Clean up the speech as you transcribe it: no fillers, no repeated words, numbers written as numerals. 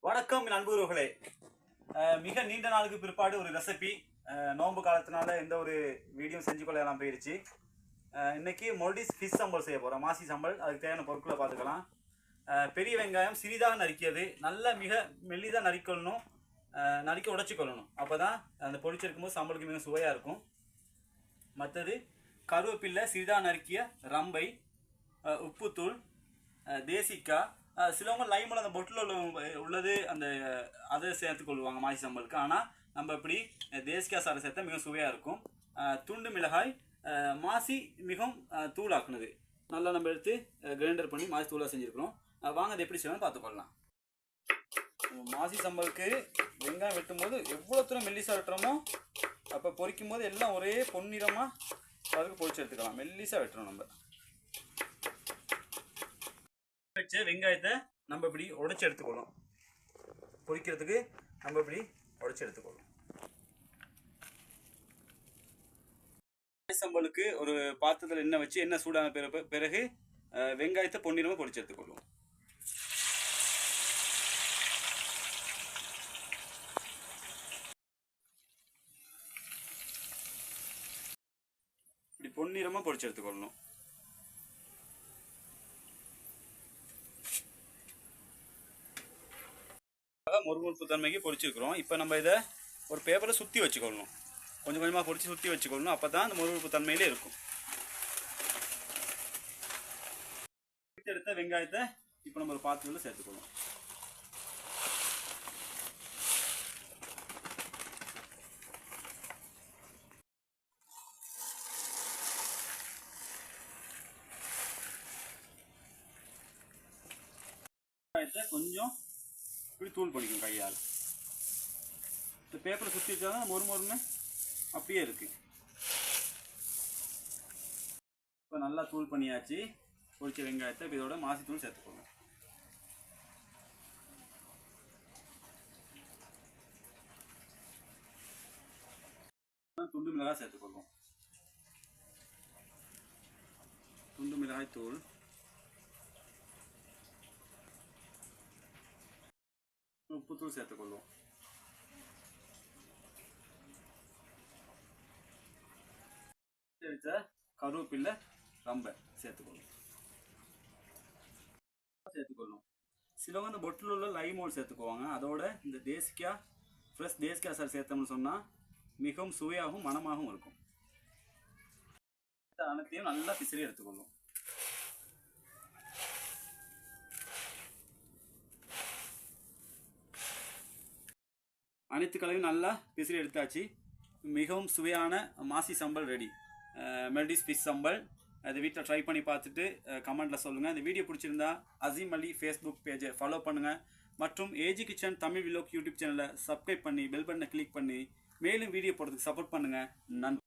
வணக்கம் நண்பர்களே. மிக நீண்ட நாளுக்கு பிற்பாடு ஒரு ரெசிபி. நோன்பு காலத்தினால எந்த ஒரு வீடியோ செஞ்சு கொள்ளலாம் போயிடுச்சு. இன்னைக்கு மொல்டிஸ் ஃபிஷ் சம்பல் செய்ய போகிறோம். மாசி சம்பல். அதுக்கு தேவையான பொருட்களை பார்த்துக்கலாம். பெரிய வெங்காயம் சிறிதாக நறுக்கியது, நல்ல மிக மெல்லிதாக நறுக்கணும், நறுக்கி உடைச்சி கொள்ளணும். அப்போ தான் அந்த பொடிச்சிருக்கும்போது சம்பளுக்கு மிக சுவையாக இருக்கும். மற்றது கருவேப்பில்லை, சிறிதாக நறுக்கிய ரம்பை, உப்புத்தூள், தேசிக்காய், சிலவங்க லைமில் அந்த பொட்டில் உள்ளது அந்த அதை சேர்த்து கொள்வாங்க மாசி சம்பளுக்கு. ஆனால் நம்ம இப்படி தேசிக்காய் சாரை சேர்த்தா மிகவும் சுவையாக இருக்கும். துண்டு மிளகாய், மாசி மிகவும் தூளாக்குனது நல்லா நம்ம எடுத்து கிரைண்டர் பண்ணி மாசி தூளாக செஞ்சுருக்கிறோம். வாங்க அதை எப்படி செய்யணும்னு பார்த்துக்கொள்ளலாம். மாசி சம்பளுக்கு வெங்காயம் வெட்டும்போது எவ்வளோ தூரம் மெல்லிசாக வெட்டுறோமோ அப்போ பொரிக்கும் போது எல்லாம் ஒரே பொன்னிறமாக அதுக்கு பொரிச்சு எடுத்துக்கலாம். மெல்லிசாக வெட்டுறோம். நம்ம வச்ச வெங்காயத்தை நம்ம இப்படி உடைச்சி எடுத்துக்கொள்ளும். பொரிக்கிறதுக்கு நம்ம இப்படி உடைச்சி எடுத்துக்கொள்ளும். சம்பளுக்கு ஒரு பாத்திரத்தில் எண்ணெய் வச்சு எண்ணெய் சூடான பிறகு வெங்காயத்தை பொன்னிறமாக பொரிச்சு எடுத்துக்கொள்ளும். இப்படி பொன்னிறமாக பொரிச்சு எடுத்துக்கொள்ளணும். முறுமுறுப்பு தன்மைக்கு பொரிச்சிருக்கிறோம். இப்போ நம்ம இதை ஒரு பேப்பரை சுற்றி வச்சுக்கொள்ளணும். கொஞ்சம் கொஞ்சமாக பொரிச்சு சுற்றி வச்சுக்கொள்ளணும். அப்போ தான் அந்த முறுமுறுப்பு தன்மையிலே இருக்கும். எடுத்த வெங்காயத்தை இப்போ நம்ம ஒரு பாத்திரத்தில் சேர்த்துக்கொள்ளணும். வெங்காயத்தை கொஞ்சம் இப்படி தூள் பண்ணிக்கணும் கையால். இந்த பேப்பரை சுற்றி வச்சா தான் மொறுமொறுன்னு அப்படியே இருக்கு. இப்போ நல்லா தூள் பண்ணியாச்சு. பொரிச்ச வெங்காயத்தை இப்போ இதோட மாசி தூள் சேர்த்துக்கோங்க. துண்டு மிளகாய் சேர்த்துக்கொள்வோம். துண்டு மிளகாய் தூள், உப்புத்தூள் சேர்த்துக்கொள்வோம். கருவேப்பில்லை, ரம்பை சேர்த்துக்கொள்ளும். சிலவங்க இந்த பொட்டில் உள்ள லைமோல் சேர்த்துக்குவாங்க. அதோட இந்த தேசிக்காய், ஃப்ரெஷ் தேசிக்காய் சார் சேர்த்தோம்னு சொன்னால் மிகவும் சுவையாகவும் மனமாகவும் இருக்கும். அனைத்தையும் நல்லா பிசிறி எடுத்துக்கொள்ளும். அனைத்து கலவையும் நல்லா பிசிறி எடுத்தாச்சு. மிகவும் சுவையான மாசி சம்பல் ரெடி. மெல்டிஸ் ஃபிஷ் சம்பல். அது வீட்டில் ட்ரை பண்ணி பார்த்துட்டு கமெண்ட்டில் சொல்லுங்கள். இந்த வீடியோ பிடிச்சிருந்தா அசீம் அலி ஃபேஸ்புக் பேஜை ஃபாலோ பண்ணுங்கள். மற்றும் AG kitchen Tamil vlog YouTube சேனலை சப்ஸ்கிரைப் பண்ணி பெல் பட்டனை கிளிக் பண்ணி மேலும் வீடியோ போடுறதுக்கு சப்போர்ட் பண்ணுங்கள். நன்றி.